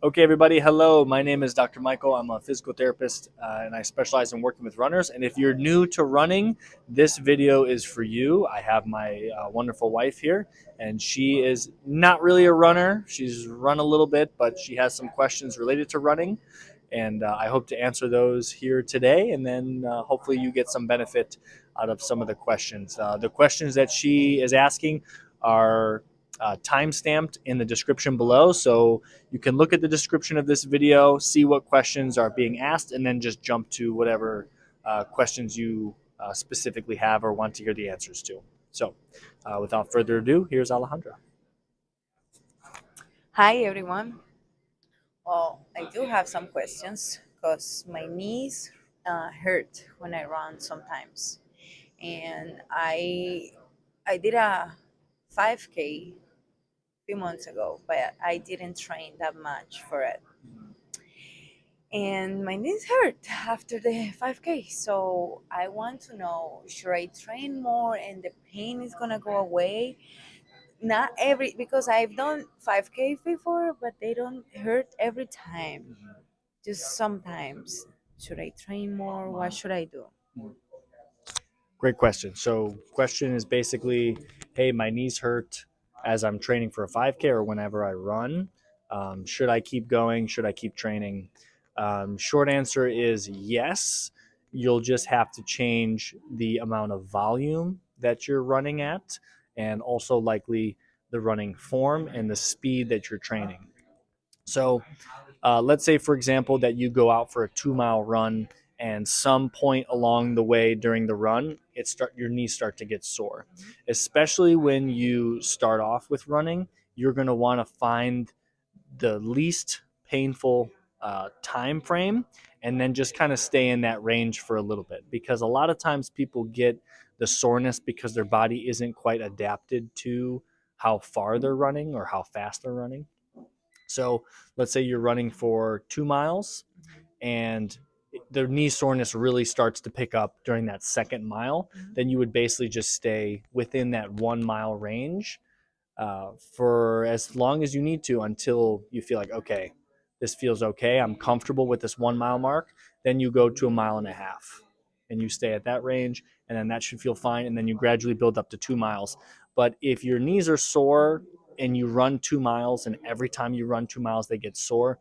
Okay, everybody, hello. My name is Dr. Michael. I'm a physical therapist and I specialize in working with runners. And if you're new to running, this video is for you. I have my wonderful wife here, and she is not really a runner. She's run a little bit, but she has some questions related to running. And I hope to answer those here today. And then hopefully you get some benefit out of some of the questions. The questions that she is asking are time stamped in the description below. So you can look at the description of this video, see what questions are being asked, and then just jump to whatever questions you specifically have or want to hear the answers to. So without further ado, here's Alejandra. Hi everyone. Well, I do have some questions because my knees hurt when I run sometimes, and I did a 5K a few months ago, but I didn't train that much for it, and my knees hurt after the 5K. So I want to know, should I train more and the pain is gonna go away? Not every, because I've done 5K before, but they don't hurt every time, just sometimes. Should I train more? What should I do? Great question. So, question is basically, hey, my knees hurt as I'm training for a 5K or whenever I run. Should I keep going? Should I keep training? Short answer is yes. You'll just have to change the amount of volume that you're running at, and also likely the running form and the speed that you're training. So, let's say, for example, that you go out for a 2 mile run, and some point along the way during the run, your knees start to get sore. Especially when you start off with running, you're going to want to find the least painful time frame, and then just kind of stay in that range for a little bit. Because a lot of times people get the soreness because their body isn't quite adapted to how far they're running or how fast they're running. So let's say you're running for 2 miles and the knee soreness really starts to pick up during that second mile, then you would basically just stay within that 1 mile range for as long as you need to until you feel like, okay, this feels okay. I'm comfortable with this 1 mile mark. Then you go to a mile and a half and you stay at that range, and then that should feel fine. And then you gradually build up to 2 miles. But if your knees are sore and you run 2 miles, and every time you run 2 miles they get sore,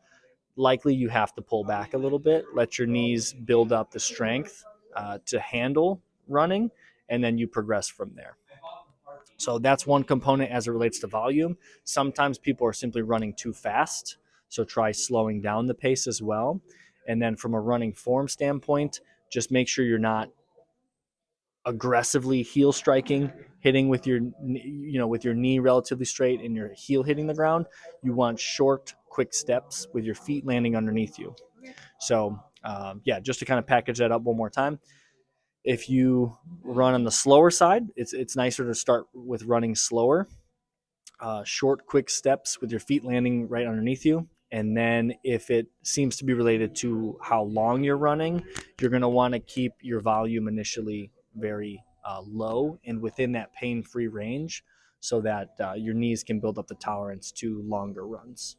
likely you have to pull back a little bit, let your knees build up the strength to handle running, and then you progress from there. So that's one component as it relates to volume. Sometimes people are simply running too fast, so try slowing down the pace as well. And then from a running form standpoint, just make sure you're not aggressively heel striking, hitting with your knee relatively straight and your heel hitting the ground. You want short, quick steps with your feet landing underneath you. So yeah, just to kind of package that up one more time. If you run on the slower side, it's nicer to start with running slower, short, quick steps with your feet landing right underneath you. And then if it seems to be related to how long you're running, you're going to want to keep your volume initially very low and within that pain free range so that your knees can build up the tolerance to longer runs.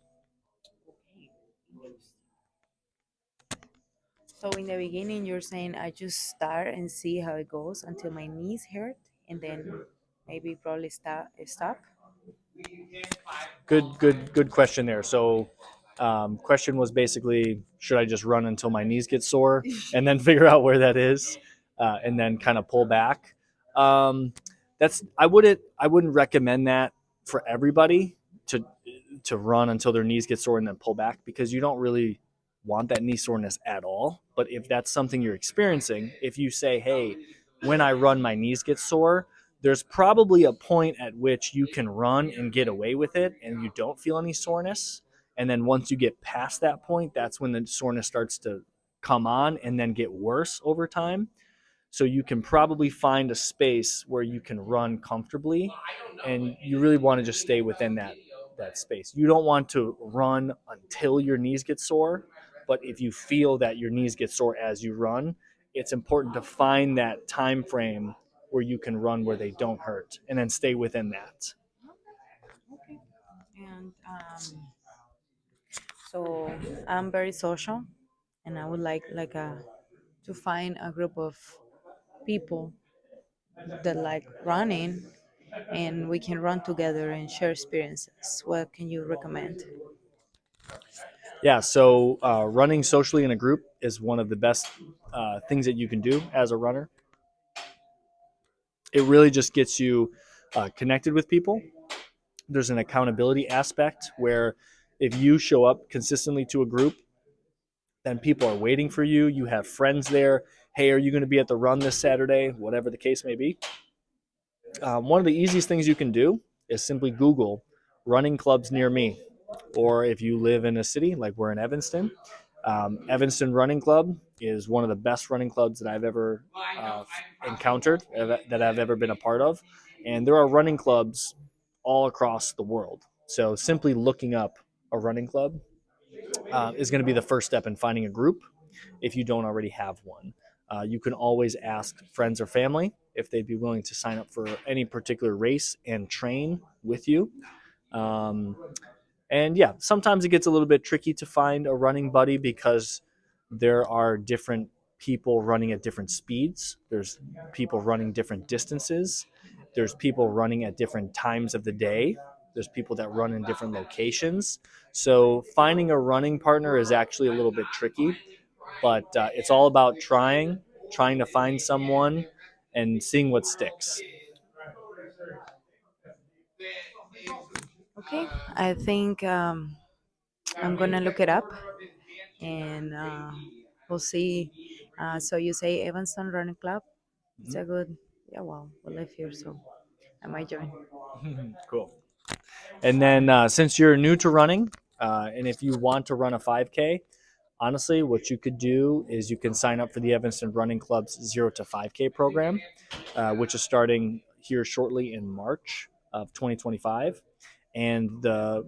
So in the beginning, you're saying I just start and see how it goes until my knees hurt, and then maybe probably stop. Good question there. So, question was basically, should I just run until my knees get sore and then figure out where that is, and then kind of pull back? Um, that's I wouldn't recommend that for everybody to to run until their knees get sore and then pull back, because you don't really want that knee soreness at all. But if that's something you're experiencing, if you say, hey, when I run my knees get sore, there's probably a point at which you can run and get away with it and you don't feel any soreness. And then once you get past that point, that's when the soreness starts to come on and then get worse over time. So you can probably find a space where you can run comfortably, and you really want to just stay within that space. You don't want to run until your knees get sore, but if you feel that your knees get sore as you run, it's important to find that time frame where you can run where they don't hurt and then stay within that. Okay. And So I'm very social, and I would like a to find a group of people that like running, and we can run together and share experiences. What can you recommend? Yeah, so running socially in a group is one of the best things that you can do as a runner. It really just gets you connected with people. There's an accountability aspect where if you show up consistently to a group, then people are waiting for you. You have friends there. Hey, are you going to be at the run this Saturday? Whatever the case may be. One of the easiest things you can do is simply Google running clubs near me. Or if you live in a city like we're in Evanston, Evanston Running Club is one of the best running clubs that I've ever encountered, that I've ever been a part of. And there are running clubs all across the world. So simply looking up a running club is going to be the first step in finding a group if you don't already have one. You can always ask friends or family if they'd be willing to sign up for any particular race and train with you. Um, and yeah, sometimes it gets a little bit tricky to find a running buddy because there are different people running at different speeds. There's people running different distances. There's people running at different times of the day. There's people that run in different locations. So finding a running partner is actually a little bit tricky, but it's all about trying to find someone and seeing what sticks. Okay, I think I'm gonna look it up, and we'll see. So you say Evanston Running Club? It's a good. Yeah, well, we live here, so I might join. Cool. And then since you're new to running, and if you want to run a 5K, honestly, what you could do is you can sign up for the Evanston Running Club's 0 to 5K program, which is starting here shortly in March of 2025. And the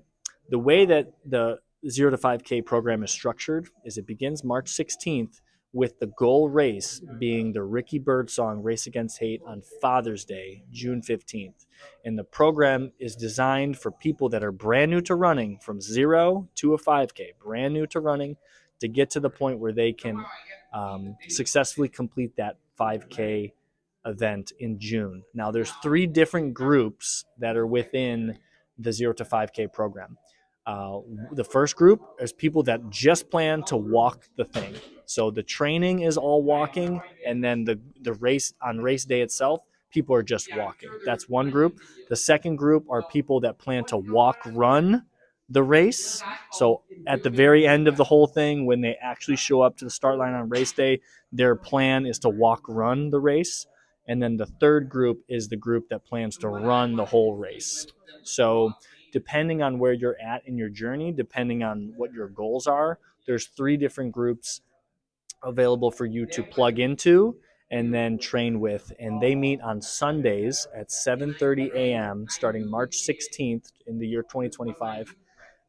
way that the 0 to 5K program is structured is it begins March 16th with the goal race being the Ricky Birdsong Race Against Hate on Father's Day, June 15th. And the program is designed for people that are brand new to running from 0 to a 5K, brand new to running, to get to the point where they can successfully complete that 5K event in June. Now, there's 3 different groups that are within the 0 to 5K program. The first group is people that just plan to walk the thing. So the training is all walking, and then the race on race day itself, people are just walking. That's one group. The second group are people that plan to walk run the race. So at the very end of the whole thing, when they actually show up to the start line on race day, their plan is to walk run the race. And then the third group is the group that plans to run the whole race. So depending on where you're at in your journey, depending on what your goals are, there's 3 different groups available for you to plug into and then train with. And they meet on Sundays at 7:30 a.m. starting March 16th in the year 2025.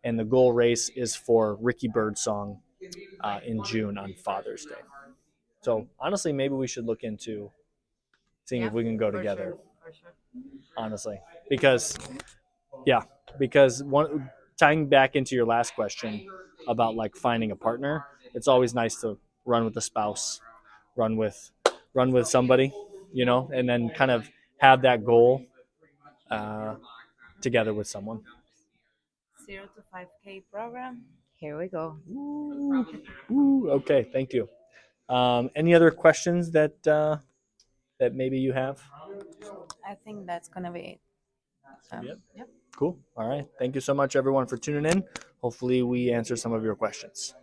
And the goal race is for Ricky Birdsong in June on Father's Day. So honestly, maybe we should look into seeing if we can go together. Honestly, because yeah, because one tying back into your last question about like finding a partner, it's always nice to run with a spouse, run with run with somebody, and then kind of have that goal uh, together with someone. 0 to 5K program. Here we go. Ooh, ooh, okay, thank you. Any other questions that maybe you have? I think that's gonna be it. Yep. Yep. Cool. All right. Thank you so much, everyone, for tuning in. Hopefully, we answer some of your questions.